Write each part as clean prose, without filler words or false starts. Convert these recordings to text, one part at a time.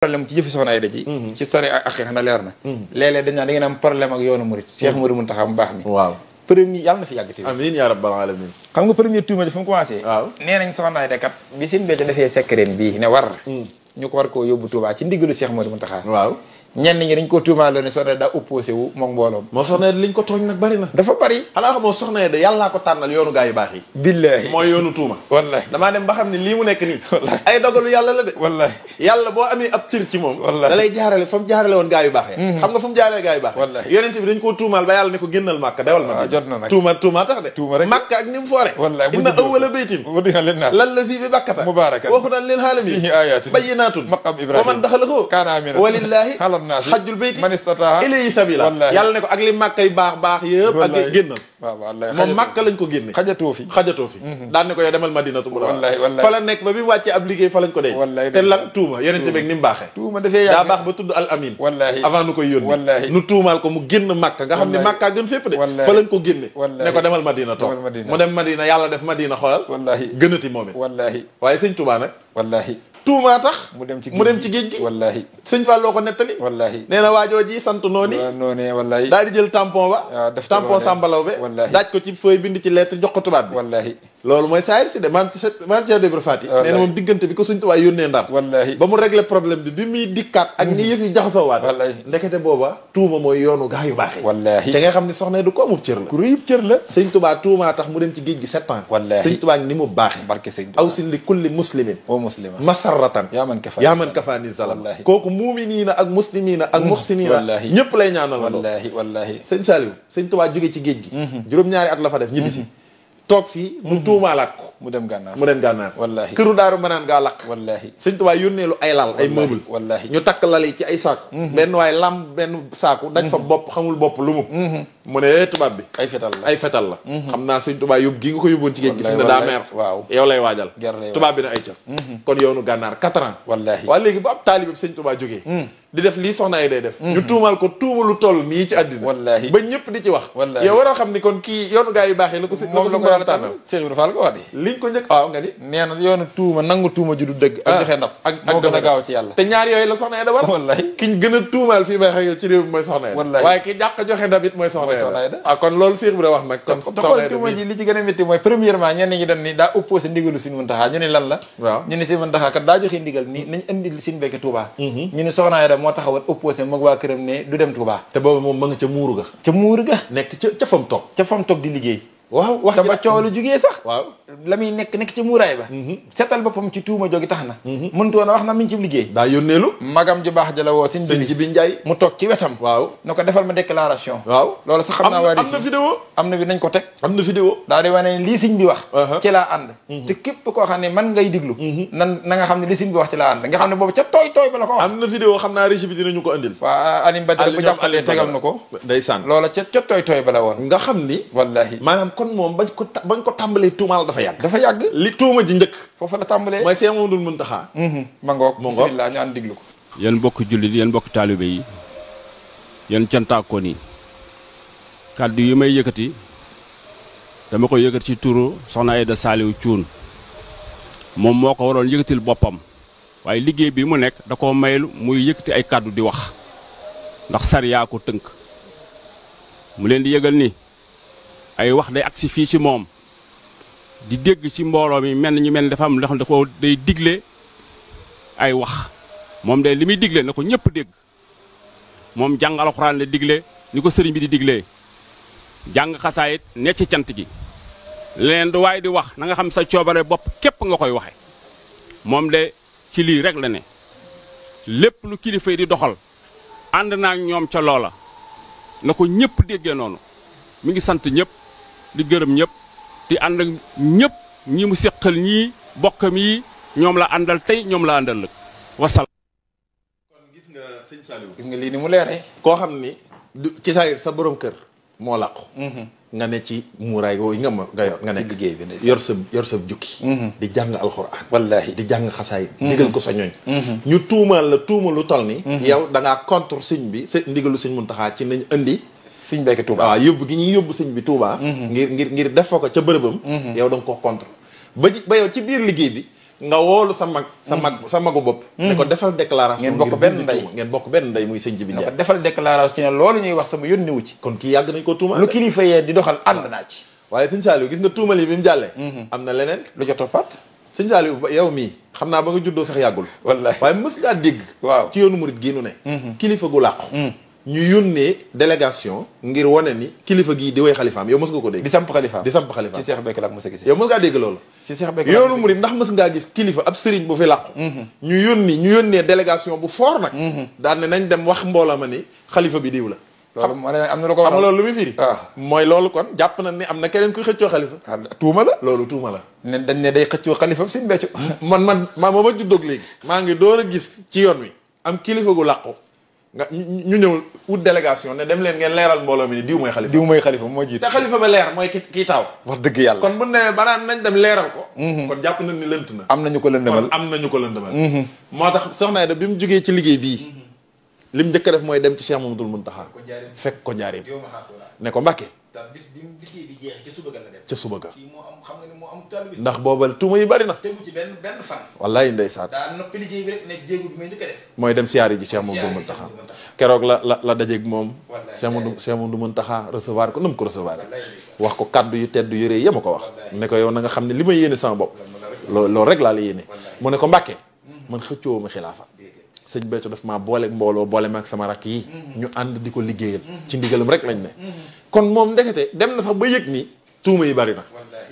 problème ci jëfi soxna Aida ji ci sori ak xeex na leer na léeg-léeg dañ naan da ngeen am problème ak yoonu murit Cheikh Modou Mountakha mu baax mi waaw premier yàlla na fi yàgg te amiin yaa rabbal alamin xam nga premier tuuma ji fu mu commencé waaw nee nañ soxna Aida kat bi seen béyte dafee secret bii ne war ñu ko war koo yóbbu Touba ci ndigalu Cheikh Modou Mountakha waaw ñenn ñi dañ ko tuumaaloo ne soxna daa opposé wu moom mbooloom moo soxna Aida liñ ko tooñ nag bari na dafa bari xanaa xamoo soxna Aida yàllaa ko tànnal yoonu gaa yu baax yi billaahi mooy yoonu tuuma wallahi damaa dem ba xam ne lii mu nekk nii ay dogalu yàlla la de wallahi yàlla boo amee ab cër ci moom wallahi da lay jaarale fa mu jaarale woon gaa yu baax yi xam nga fu mu jaarale gaa yu baax wallahi yonent bi dañ koo tuumaal ba yàlla ne ko génnal màkk dewal ma jot na nag tuuma tax de tuuma rek màkk ak ni mu foore wallahi inna awwala baytin lallazi bi bakkata mubarakan waxu naan lil alamin fiihi ayaatun bayyinaatun maqam wa Ibrahim man daxalahu kaana aminan walillahi ala naasi hajjul bayti man istataa ilayhi sabila wallahi yàlla ne ko ak li màkk yi baax yëpp ak génnal waaw wallahi moom màkk lañ ko génne xajatoo fi daan ne ko yow demal madinatu wallahi wallahi fa la nekk ba bi mu wàccee ab liggéey fa lañ ko dee wallahi te lan tuuma yonent bi ni mu baaxee tuuma dafee yàgg daa baax ba tudd al amin wallahi avant nu koy yónni wallahi nu tuumaal ko mu génn màkk nga xam ne màkkaa gën fépp de fa lañ ko génne ne ko demal madina toog mu dem madina yàlla def madina xoolal wallahi gënati moom it wallahi waaye sëñ Tuubaa nag wallahi tuumaa tax mu dem ci géej gi wallahi sëñ Falloo ko nettali wallahi nee na waajoo ji sant noonu wallahi daal di jël tampon ba tampon sàmbalaw be daaj ko ci feuille bind ci lettre jox ko tubaab bi wallahi loolu mooy saayir si de maam Cheikh Ibra Faty nee na moom diggante bi ko suñ tubaab yónnee Ndar wallahi ba mu régler problème bi muy dikkaat ak ni yëf yi jaxasoo waat wallahi ndekete booba tuuma mooy yoonu gaa yu baax yi wallahi te nga xam ne soxna du ko amub cër la ku rëyub cër la sëñ Tuubaa tuumaa tax mu dem ci géej gi 7 ans wallahi sëñ Tuubaa ni mu baaxee barke sëñ aw sin li kulli muslimin wa muslima masarratan yaa man kafaani zalam kooku muuminiina ak muslimiina ak muxsiniina ñëpp lay ñaanal wallahi sëñ Saliou sëñ Tuubaa jóge ci géej gi juróom-ñaari at la fa def ñibbisi toog fii mu tuumaalaat ko mu dem gànnaar wallahi këru daaru manaan gaa lakk wallahi sëñ Tuubaa yónneelu ay lal ay meuble wallahi ñu takk lal yi ci ay saaku benn waaye lam benn saaku dañ fa bopp xamul bopp lu mu ne tubaab bi ay fetal la xam naa sëñ Tuubaa yóbbu gi nga ko yóbboon ci géej gi fi ne daa meer waaw yow lay waajal tubaab bi ne ay ca kon yoonu gànnaar 4 ans wallahi waaye léegi bu ab taalibe sëñ Tuubaa jógee di def lii soxna ay day def ñu tuumal ko tuuma lu toll nii ci àddina wallahi ba ñëpp di ci wax yow war a xam ni kon kii yoonu gaa yu baax yi la ko si la tànnal Cheikh Ibrahima Fall ko wax de liñ ko njëkk waaw nga ni nee na yoonu tuuma nangu tuuma ju du dëgg ak joxe ndab ak moo gën a gaaw ci yàlla te ñaar yooyu la soxna Aida war wallahi kiñ gën a tuumaal fii may xëy ci réew mi mooy soxna Aida wallahi waaye ki jàq joxe ndab it mooy soxna Aida kon loolu Cheikh Ibrahima wax nag kon soxna Aida tuuma ji li ci gën a métti mooy premièrement ñenn ñi dañ ni daa opposé ndigalu Sëriñ Muntaxa ñu ne lan la waaw ñu ne Sëriñ Muntaxa kat daa joxe ndigal ni nañ indi Sëriñ Béthio Touba ñu ne soxna Aida moo taxawoon opposé mag waa këram ne du dem Touba te boobu moom ma nga ca muuru ga nekk ca fam toog di liggéey waaw wax te ba coow lu jugee sax waaw la muy nekk ci muuraay ba setal boppam ci tuuma jogi tax na mënutoon a wax na mi ngi ci liggéey daa yónneelu magam ju baax ja la woo sëñ bi Njaay mu toog ci wetam waaw na ko defal ma déclaration waaw loolu sax xam naa waa am na vidéo am na bi nañ ko teg am na vidéo daa di wane ne lii sëñ bi wax ci laa ànd te képp koo xam ne man ngay diglu na nga xam ne li sëñ bi wax ci laa ànd nga xam ne boobu ca tooy ba la ko wax am na vidéo xam naa régie bi dinañu ko andil waa Alim Badara bu jàppalee tegal na ko ndeysaan loola ca tooy ba la woon nga xam ni wallahi maanaam kon moom bañ ko tàmbalee tuumaal dafa yàgg li tuuma ji njëkk foofu la tàmbalee mooy Seex Mamadu Muntaxa ma ngoog bismillah ñu ànd diglu ko yéen mbokk jullit yéen mbokk taalibe yi yéen cantaakoon yi kàddu yi may yëkkati dama ko yëkkati ci turu soxna Aida Saliou Thioune moom moo ko waroon yëkkatil boppam waaye liggéey bi mu nekk da koo maylu muy yëkkati ay kàddu di wax ndax sariyaa ko tënk mu leen di yëgal ni ay wax day agsi fii ci moom di dégg ci mbooloo mi mel ni dafa am loo xam ne ko day digle ay wax moom day li muy digle na ko ñëpp dégg moom jàng alxuraan la digle ni ko sëriñ bi di diglee jàng xasaayit ne ci cant gi leneen du waaye di wax na nga xam sa coobare bopp képp nga koy waxe moom de ci lii rek la ne lépp lu kilifa yi di doxal ànd naa ñoom ca loola na ko ñëpp déggee noonu mi ngi sant ñëpp di gërëm ñëpp di ànd ak ñëpp ñi mu seqal ñii bokkam yi ñoom la àndal tey ñoom la àndal lëg wasal kon gis nga sëñ Saliou gis nga lii ni mu leeree koo xam ni ci saa sa borom kër moo làqu nga ne ci muuraay nga yor nga nekk liggéey bi yor sa jukki di jàng alxuraan wallahi di jàng xasaay ndigal ko sa ñooñ ñu tuumaal la tuuma lu toll ni yow da ngaa contre sëñ bi ndigalu sëñ Muntaxa ci nañ indi sëñ Béthio Touba waaw yóbbu gi ñuy yóbbu sëñ bi Touba ngir def fa ko ca bërëbam yow da nga ko contre ba yow ci biir liggéey bi nga woolu sa magu bopp ne ko defal déclaration ngeen bokk benn ndey ngeen bokk benn ndey muy sëñ Jibi Njaay ne ko defal déclaration ci ne loolu ñuy wax sama yónni wu ci kon kii yàgg nañ ko tuumal lu kilifa yee di doxal ànd naa ci waaye sëñ Saliou gis nga tuumal yi bi mu jàllee am na leneen lu ca toppaat sëñ Saliou yow mii xam naa ba nga juddoo sax yàggul wallahi waaye mës ngaa dégg waaw ci yoonu murit gii nu ne kilifa gu làqu ñu yónnee délégation ngir wane ni kilifa gii di way xalifaam yow mës nga ko dégg di samp xalifaam ci Cheikh Bekk laa mës a gis yow mës ngaa dégg loolu ci Cheikh Bekk yoonu murit ndax mës ngaa gis kilifa ab sëriñ bu fi làqu ñu yónnee délégation bu fort nag daan ne nañ dem wax mbooloo ma ni xalifa bi diw la loolu moo ne am na lu ko xam nga loolu lu muy firi mooy loolu kon jàpp na ni am na keneen kuy xëccoo xalifa tuuma la loolu tuuma la ne dañ ne day xëccoo xalifa Sëñ Béthio man ma juddoog léegi maa ngi door a gis ci yoon wi am kilifa gu làqu nga ñu ñëw wut délégation ne dem leen ngeen leeral mbooloo mi ni diw mooy xalifa moo jiite te xalifa ba leer mooy kii taaw wax dëgg yàlla kon bu ne banaan nañ dem leeral ko kon jàpp nañ ni lënt na am nañu ko lëndëmal moo tax soxna Aida bi mu jógee ci liggéey bii lim njëkk a def mooy dem ci Cheikh Mamadou Mountakha fekk ko njaarim ne ko Mbàkke bis bi liggéey bi jeexee ca suba ga la dem ca suba ga kii moo am xam nga ne moo am taalibe ndax booba tuuma yi bari na tegu ci benn fan wallaay ndeysaan daa noppi liggéey bi rek ne jéego bi may njëkk a def mooy dem siyaari ji Cheikh Mamadou Mountakha keroog la dajeeg moom Cheikh Mamadou Mountakha recevoir ko na mu ko recevoir wax ko kaddu yu tedd yu rëy yema ko wax ne ko yow na nga xam ne li ma yéene sama bopp loolu rek laa la yéene mu ne ko Mbàkke man xëccoo ma xilaafa sëñ Béthio daf maa boole mbooloo boole ma ak sama rakk yi ñu ànd di ko liggéeyal ci ndigalam rek lañ ne kon moom ndekete dem na sax ba yëg ni tuuma yi bari na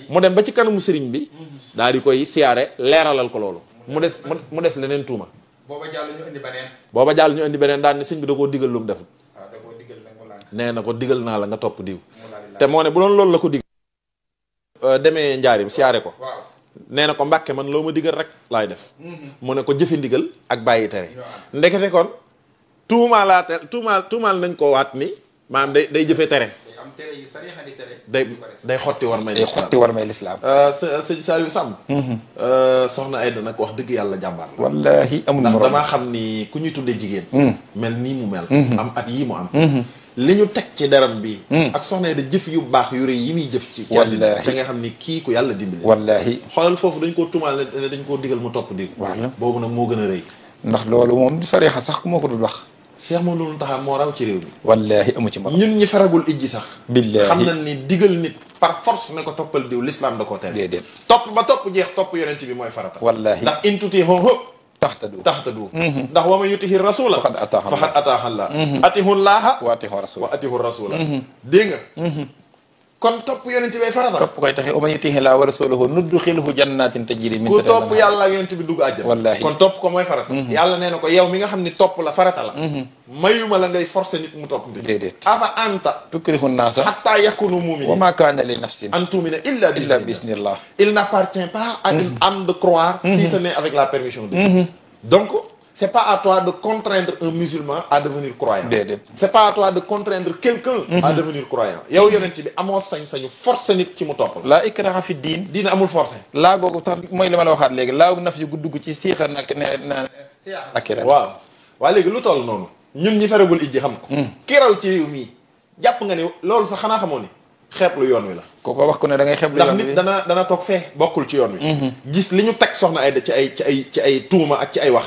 mu dem ba ci kanamu sëriñ bi daal di koy siyaare leeralal ko loolu mu des leneen tuuma booba jàll ñu indi beneen daan ni sëñ bi da koo digal lu mu defut nee na ko digal naa la nga topp diw te moo ne bu doon loolu la ko digal demee njaarim siyaare ko nee na ko Mbàkke man loo ma digal rek laay def mu ne ko jëfe ndigal ak bàyyi tere ndekete kon tuumaal nañ ko waat ni maanaam day jëfe tere day xotti war may lislaam sëñ Saliou Samb soxna Aida nag wax dëgg yàlla jàmbaar la wallaahi amul ndax damaa xam ni ku ñuy tuddee jigéen mel nii mu mel am at yii mu am li ñu teg ci deram bi ak soxna Aida jëf yu baax yu rëy yi muy jëf ci wallaahi da nga xam ni kii ku yàlla dimbali wallaahi xoolal foofu dañ koo tumaal ne dañ koo digal mu topp di boobu nag moo gën a rëy ndax loolu moom du sariixa sax moo ko dul wax Cheikh Mamadou Mountakha moo raw ci réew mi wallaahi amu ci ñun ñi faragul ijji sax billaahi xam nañ ni digal nit par force ne ko toppal diw l'islam da koo tere déedéet topp ba topp jeex topp yonent bi mooy farata wallaahi ndax in tuti hoho taxtadu ndax wa man yutihi rasula faqad ataaha Allah atihu llaaha wa atihu rasula dégg nga kon topp yonent bi ay farata topp koy taxee wa man yutihi llaaha wa rasulahu nudxilhu jannatin tajri min ku topp yàlla ak yonent bi dugg àjjana wallaahi kon topp ko mooy farata yàlla nee na ko yow mi nga xam ni topp la farata la mayuma la ngay forcer nit mu topp nit déedéet afa anta tukrihu naasa hatta yakunu mu'minin wa ma kaana li nafsin an tu'mina illa bismillah il n'appartient pas à une âme de croire si ce n'est avec la permission de Dieu donc c'est pas à toi de contraindre un musulman à devenir croyant déedéet c'est pas à toi de contraindre quelqu'un à devenir croyant yow yonent bi amoo sañ-sañu forcer nit ci mu topp la laa ikraha fi diin diina amul forcer laa googu tax mooy li ma la waxaat léegi laagu naf yu dugg ci siixa nag ne waaw léegi lu toll noonu ñun ñi feragul ijji xam ko ki raw ci réew mii jàpp nga ni loolu sax xanaa xamoo ni xeeblu yoon wi la ko wax ko ne da ngay xeeblu yoon wi ndax nit dana toog fee bokkul ci yoon wi gis li ñu teg soxna Aida ci ay tuuma ak ci ay wax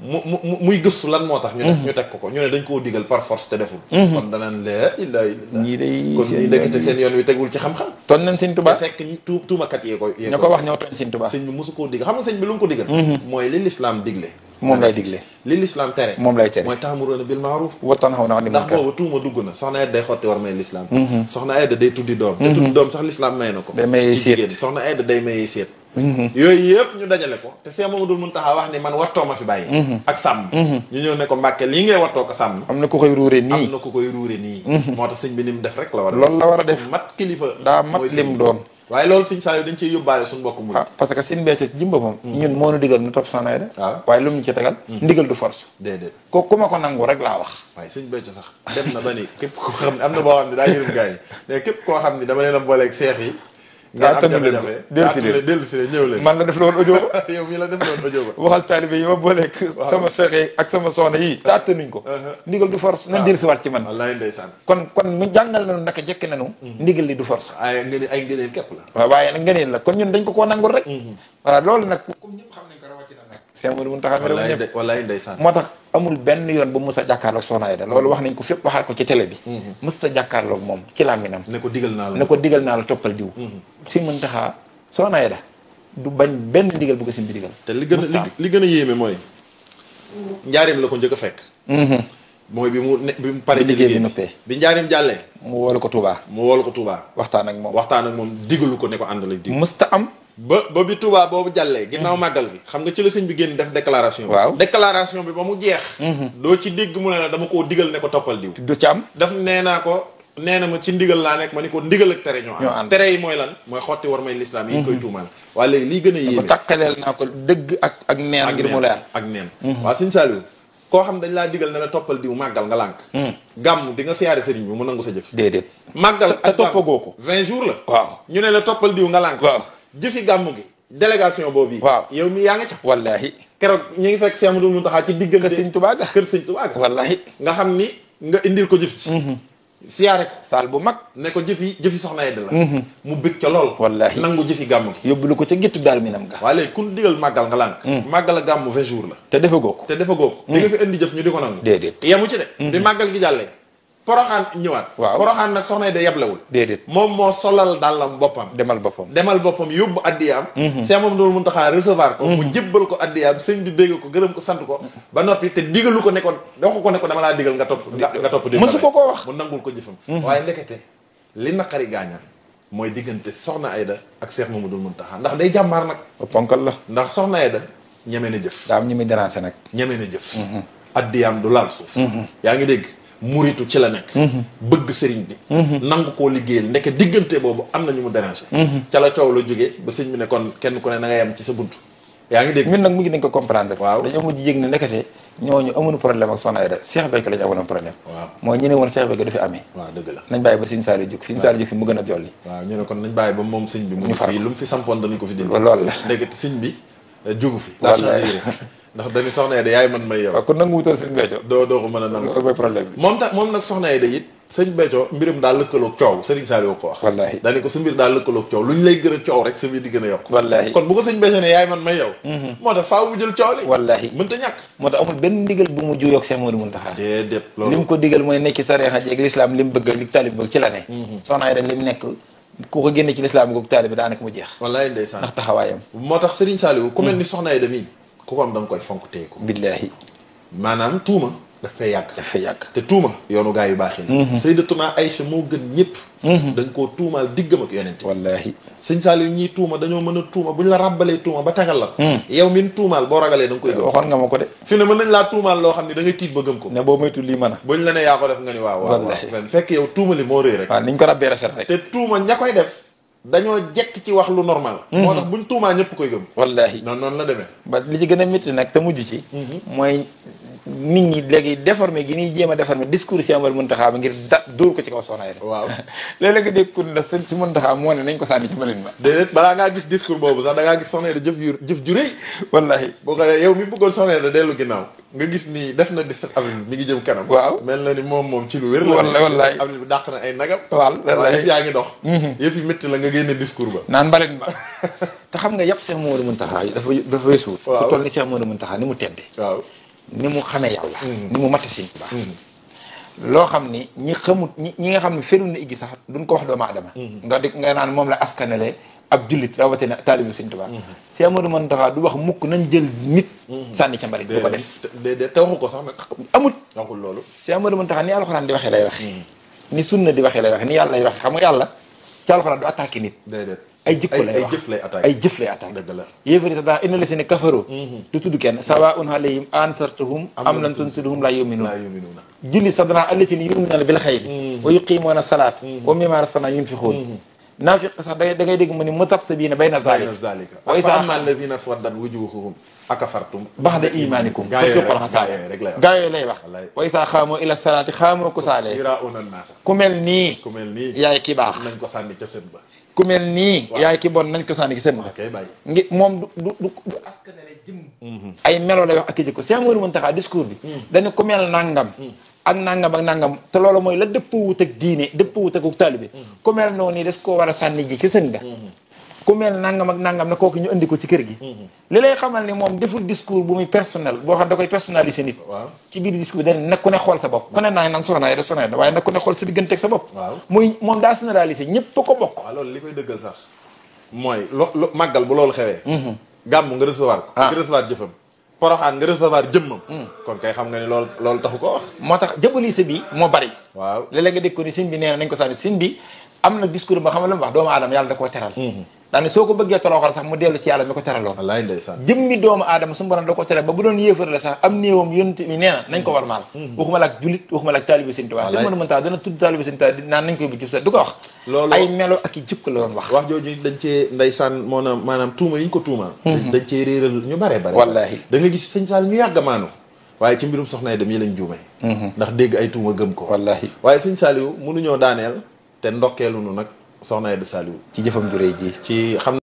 muy gëstu lan moo tax ñu teg ko ñu ne dañ koo digal par force te deful kon danaan la illa ñii day kon ñii dëkkate seen yoon wi tegul ci xam-xam ton nañ Sëñ Tuubaa fekk ñi tuumakat yee ko ñoo ko wax ñoo tooñ Sëñ Tuubaa sëñ bi mosu koo digal xam nga sëñ bi lu mu ko digal mooy li l'islam digle moom lay digle li l'islam tere moom lay tere mooy ta'muruna bil ma'ruf wa tanhawna 'anil ndax munkar boobu tuuma dugg na soxna Aida day xotti war may l'islam soxna Aida day tuddi doom te tuddi doom sax l'islam may na ko day mayee ci jigéen soxna Aida day mayee seet yooyu yëpp ñu dajale ko te Cheikh Mamadou Mountakha wax ni man wattoo ma fi bàyyi ak sàmm ñu ñëw ne ko Mbàkke lii ngay wattoo ko sàmm am na ku koy ruure nii am na ku koy ruure nii moo tax sëñ bi ni mu def rek la war a loolu la war a def mat kilifa daa mat lim doon waaye loolu sëñ Saliou dañ ciy yóbbaale suñu mbokk mu parce que Sëñ Béthio ci jimba moom ñun moo nu digal nu topp soxna Aida waaw waaye lu mu ci tegal ndigal du force déedéet ku ma ko nangu rek laa wax waaye Sëñ Béthio sax dem na ba ni képp koo xam ne am na boo xam ne daa yërëm gars yi mais képp koo xam ne dama leen a booleeg seex yi gaa tamit leen dellu si leen ñëw leen man la def loolu audio ba yow mii la def loolu audio ba waxal taalibe yi ma booleeg sama seex ak sama soxna yi taatte nuñ ko ndigal du force nañ dellu si waat ci man wallaay ndeysaan kon mu jàngal nañu naka jekk nañu ndigal li du force ay ngëneel képp la waaw waaye nag ngëneel la kon ñun dañ ko koo nangul rek voilà loolu nag comme ñëpp xam nañ ko rawatina nag Cheikh Modou Mountakha ñëpp wallaay ndeysaan moo tax amul benn yoon bu mës a jàkkaarloog Soxna Aida loolu wax nañ ko fépp waxaat ko ci télé bi mës a jàkkaarloog moom ci làmminam ne ko digal naa la toppal diw si Mountakha Soxna Aida du bañ benn ndigal bu ko si digal te li gën a yéeme mooy njaarim la ko njëkk a fekk mooy bi mu pare ci liggéey bi noppee bi njaarim jàllee mu woolu ko Touba waxtaan ak moom digalu ko ne ko àndal ak diw mësta am ba bi Touba boobu jàllee ginnaaw màggal bi xam nga ci la sëñ bi génn def déclaration waaw déclaration bi ba mu jeex doo ci dégg mu ne la dama koo digal ne ko toppal diw du ci am daf nee na ma ci ndigal laa nekk ma ni ko ndigal ak tere ñoo am tere yi mooy lan mooy xotti war may lislaam yi ñu koy tuumal waaye léegi lii gën a yéeme takkaleel naa ko dëgg ak neen ngir mu leer ak neen waaw sëñ Saliou koo xam dañ laa digal ne la toppal diw màggal nga lànk gàmm di nga siyaare sëriñ bi mu nangu sa jëf déedéet màggal ak toppagoo ko 20 jours la waaw ñu ne la toppal diw nga lànk waaw jëfi gàmm gi délégation boobu yi waaw yow mi yaa nga ca wallaahi keroog ñu ngi fekk Cheikh Modou Mountakha ci diggante kër sëñ Touba ga wallaahi nga xam ni nga indil ko jëf ci siyaare ko saal bu mag ne ko jëfi Soxna Aida la mu bëgg ca lool wallaahi nangu jëfi gàmm gi yóbbu lu ko ca géttu daal minam ga waaye léegi kun digal màggal nga lànk màggal a gàmm 20 jours la te defagoo ko di nga fi indi jëf ñu di ko nangu déedéet yemu ci de bi màggal gi jàllee poroxaan ñëwaat waaw poroxaan nag Soxna Aida yeblewul déedéet moom moo solal dàllam boppam demal boppam yóbbu addiyaam Cheikh Mamadou Mountakha recevoir ko mu jébbal ko addiyaam sëñ bi dégg ko gërëm ko sant ko ba noppi te digalu ko ne ko waxu ko ne ko dama laa digal nga topp di mësu ko koo wax mu nangul ko jëfam waaye ndekete li naqari gaañaan mooy diggante Soxna Aida ak Cheikh Mamadou Mountakha ndax day jàmbaar nag ponkal la ndax Soxna Aida ñeme na jëf daa am ñi muy déranger nag ñeme na jëf addiyaam du laal suuf yaa ngi dégg muritu ci la nekk bëgg sëriñ bi nangu koo liggéeyal ndeke diggante boobu am na ñu mu déranger ca la coow la jógee ba sëñ bi ne kon kenn ku ne na nga yem ci sa bunt yaa ngi dégg ñun nag mujj nañ ko comprendre waaw dañoo mujj yëg ne ndekete ñooñu amuñu problème ak Soxna Aida Cheikh Béthio lañu amoon problème waaw mooy ñu ne woon Cheikh Béthio du fi amee waaw dëgg la nañ bàyyi ba Sëñ Saliou jóg Sëñ Saliou jóg fi mu gën a jolli waaw ñu ne kon nañ bàyyi ba moom sëñ bi mu fii lu mu fi sampoon danañ ko fi dindi loolu la ndekete sëñ bi jugu fi daa changé ndax dañu Soxna Aida yaay man may yow waaw kon nangu wutal Sëñ Béthio doo ko mën a nangu loolu mooy problème bi moom nag Soxna Aida it sëñ Béthio mbirum daal lëkkaloog coow Serigne Saliou ko wax wallaahi dañu ko sa mbir daal lëkkaloog coow lu ñu lay gën a coow rek sa mbir di gën a yokk wallaahi kon bu ko sëñ Béthio ne yaay man may yow moo tax faaw mu jël coow li wallaahi mënta ñàkk moo tax amul benn ndigal bu mu juyoog Cheikh Modou Mountakha déedéet loolu li mu ko digal mooy nekk ci sariya jeeg l'islam li mu bëgg li taalib bëgg ci la ne Soxna Aida li mu nekk ku ko génne ci l'islam googu taalib bi daanaka mu jeex wallaahi ndeysaan ndax taxawaayam moo tax Serigne Saliou ku mel ni Soxna Aida mii ku ko am da nga koy fonk téye ko billaahi maanaam tuuma daf fay yàgg te tuuma yoonu gaa yu baax yi Sayyidatuna Aïcha moo gën ñëpp dañ koo tuumaal diggam ak yonent wallaahi sëñ Saliou ñii tuuma dañoo mën a tuuma bu ñu la ràbbalee tuuma ba tagal la ko yow min tuumaal boo ragalee da nga koy gëm waxoon nga ma ko de fi ne mën nañ laa tuumaal loo xam ne da ngay tiit ba gëm ko ne boo moytu lii mën a buñ la ne yaa ko def nga ni waaw fekk yow tuuma li moo rëy rek waaw niñ ko rabbee rafet rek te tuuma ña koy def dañoo jekk ci wax lu normal moo tax buñ tuumaa ñëpp koy gëm wallaahi noonu la demee ba li ci gën a métti nag te mujj ci mooy nit ñi léegi déformé gi ñuy jéem a déformé discours Cheikh Modou Mountakha ba ngir dóor ko ci kaw Soxna Aida waaw léeg-léeg nga dégg kun la sëñ ci Mountakha moo ne nañ ko sànni ci mbalit ma déedéet balaa ngaa gis discours boobu sax da ngaa gis Soxna Aida jëf ju rëy wallaahi boo ko yow mi bëggoon Soxna Aida dellu ginnaaw nga gis ni def na 17 avril mi ngi jëm kanam waaw mel na ni moom ci lu wér la wallaahi avril bi dàq na ay nagam waaw yëpp yaa ngi dox yëf yi métti la nga génne discours ba naan mbalit ma te xam nga yàpp Cheikh Modou Mountakha dafa weesu ku toll ni Cheikh Modou Mountakha ni mu tedde waaw ni mu xamee yàlla ni mu matti Sëñ Tuubaa loo xam ni ñi xamut ñi nga xam ne ferul na iggi sax duñ ko wax doomu aadama nga naan moom la askanale ab jullit rawatina taalibu Sëñ Tuubaa Cheikh Modou Mountakha du wax mukk nañ jël nit sànni ca mbalit du ko def déedéet te waxu ko sax nag amut waxul loolu Cheikh Modou Mountakha ni alxuraan di waxee lay waxe ni sunna di waxee lay waxe ni yàlla lay waxe xam nga yàlla ci alxuraan du attaqué nit déedéet ay jikko lay wax ay jëf lay attaqué dëgg la yéefari sax daa inna lasina kafaru du tudd kenn sawaa'un alayhim ansartahum am lam tunzirhum laa yu'minuun julli sax danaa allasina yu'minuuna bil xaybi wa yuqiimuuna salaat wa mimmaa razaqnaahum yunfiquun naafiq sax da ngay dégg mu ni mutabtabiina bayna zaalika wa izaa ammaa allaziina aswaddat wujuuhuhum akafartum ba'da iimaanikum fasuuqul hasaab gaa yooyu lay wax wa izaa qaamoo ila salaati qaamoo kusaalaa yuraa'uuna naasa ku mel nii ku mel nii yaay ki baax nañ ko sànni ca sën ba ku mel nii yaay ki bon nañ ko sànni gi sën nga kay bàyyi ngi moom du askanale jëm ay melo lay wax ak i jikko Cheikh Mouhamadou Mountakha discours bi dañu ku mel nangam ak nangam te loolu mooy la dëppwut ak diine dëppwut ak taalibe ku mel noonu nii des koo war a sànni ji ki sën nga ku mel nangam ak nangam na kooku ñu indi ko ci kër gi li lay xamal ni moom deful discours bu muy personnel boo xam da koy personnaliser nit ci biir discours bi dañ nag ku ne xool sa bopp ku ne naa nan soxna da soxna waaye nag ku ne xool sa diggante ak sa bopp muy moom daa généraliser ñëpp ko bokk waaw loolu li koy dëggal sax mooy lo màggal bu loolu xewee gàmm nga recevoir ko nga recevoir jëfam poroxaan nga recevoir jëmmam kon kay xam nga ni loolu taxu ko wax moo tax jëbalise bi moo bari waaw léeg-léeg nga dégg ko ni sëñ bi nee na nañ ko sànni sëñ bi am na discours ba xam nga lu mu wax doomu aadama yàlla da koo teral daane soo ko bëggee toroxal sax mu dellu ci yàlla mi ko teraloon wallaay ndeysaan jëmmi doomu aadama su borom da ko teral ba bu doon yéefar la sax am néewam yonent mi nee na nañ ko war maal waxuma la ak julit waxuma la ak taalibe Sëñ Tuubaa sëñ mën a dana tudd taalibe Sëñ Tuubaa naan nañ koy bu jëf sax du ko wax loolu ay melo ak i jikko la doon wax jooju dañ cee ndeysaan maanaam tuuma yi ñu ko tuumaa dañ cee réeral ñu bare wallaahi da nga gis sëñ Sall ñu yàgg maanu waaye ci mbirum soxna yi dem yi lañ juumee ndax dégg ay tuuma gëm ko wallaahi waaye sëñ Saliou mënuñoo daaneel te ndokkeelu nu nag soxna Aida Saliou ci jëfam ju rëy ji ci xam